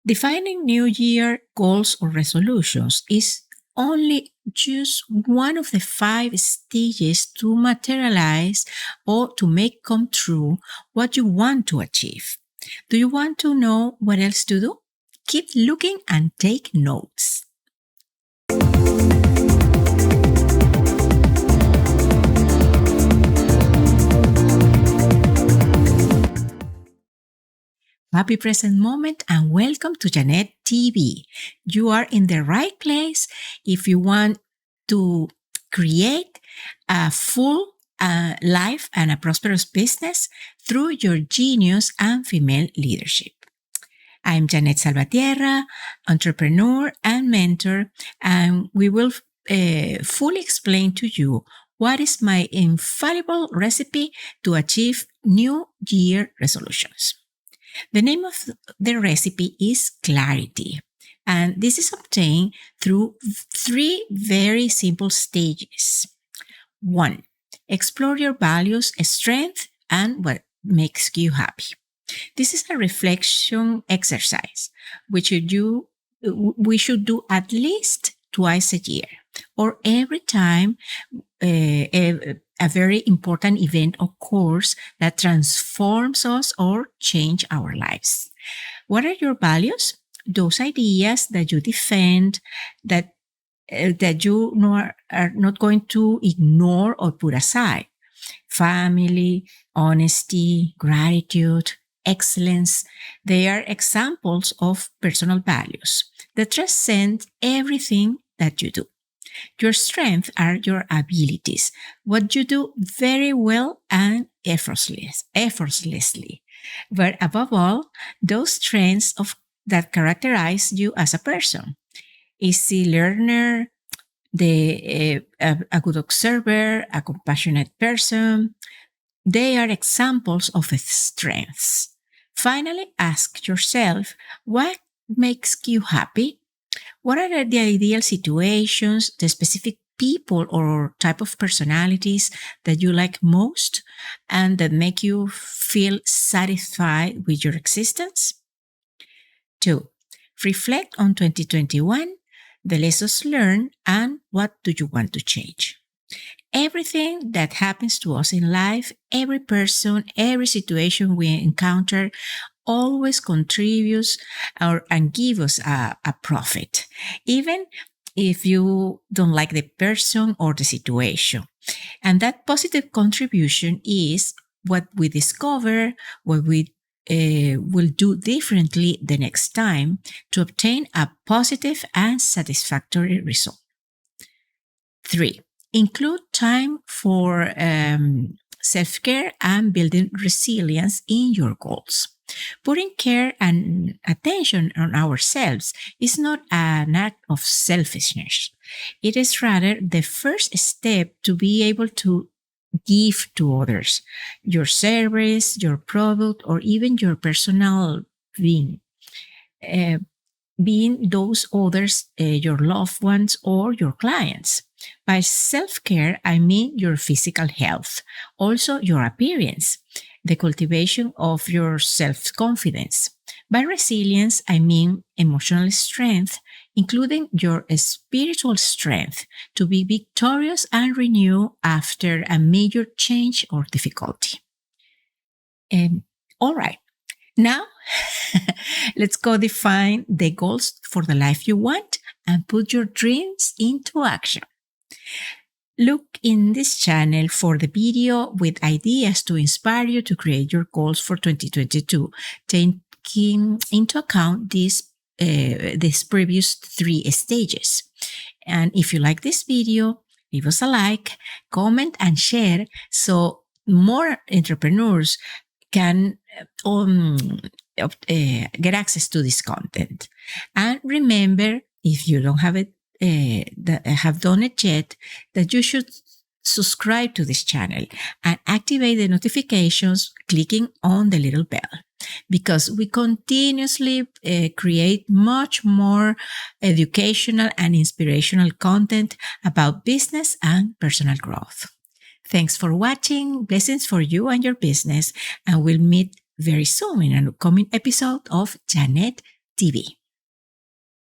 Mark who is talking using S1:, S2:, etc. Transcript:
S1: Defining New Year goals or resolutions is only just one of the 5 stages to materialize or to make come true what you want to achieve. Do you want to know what else to do? Keep looking and take notes. Happy present moment and welcome to JeanetteTV. You are in the right place if you want to create a full life and a prosperous business through your genius and female leadership. I'm Jeanette Salvatierra, entrepreneur and mentor, and we will fully explain to you what is my infallible recipe to achieve New Year resolutions. The name of the recipe is clarity, and this is obtained through 3 very simple stages. 1. Explore your values, strength, and what makes you happy. This is a reflection exercise, which we should do at least twice a year, or every time a very important event occurs that transforms us or change our lives. What are your values? Those ideas that you defend, that you are not going to ignore or put aside. Family, honesty, gratitude, excellence. They are examples of personal values that transcend everything that you do. Your strengths are your abilities, what you do very well and effortlessly. But above all, those strengths that characterize you as a person. Easy learner, a good observer, a compassionate person. They are examples of strengths. Finally, ask yourself, what makes you happy? What are the ideal situations, the specific people or type of personalities that you like most and that make you feel satisfied with your existence? 2. Reflect on 2021, the lessons learned, and what do you want to change? Everything that happens to us in life, every person, every situation we encounter always contributes and gives us a profit, even if you don't like the person or the situation. And that positive contribution is what we discover, what we will do differently the next time to obtain a positive and satisfactory result. 3. Include time for self-care and building resilience in your goals. Putting care and attention on ourselves is not an act of selfishness. It is rather the first step to be able to give to others your service, your product, or even your personal being. Being those others, your loved ones, or your clients. By self-care, I mean your physical health, also your appearance, the cultivation of your self-confidence. By resilience, I mean emotional strength, including your spiritual strength to be victorious and renew after a major change or difficulty. All right, now let's go define the goals for the life you want and put your dreams into action. Look in this channel for the video with ideas to inspire you to create your goals for 2022, taking into account these previous 3 stages. And if you like this video, leave us a like, comment, and share so more entrepreneurs can get access to this content. And remember, if you don't have it, have done it yet, that you should subscribe to this channel and activate the notifications clicking on the little bell, because we continuously create much more educational and inspirational content about business and personal growth. Thanks for watching. Blessings for you and your business, and we'll meet very soon in an upcoming episode of Jeanette TV.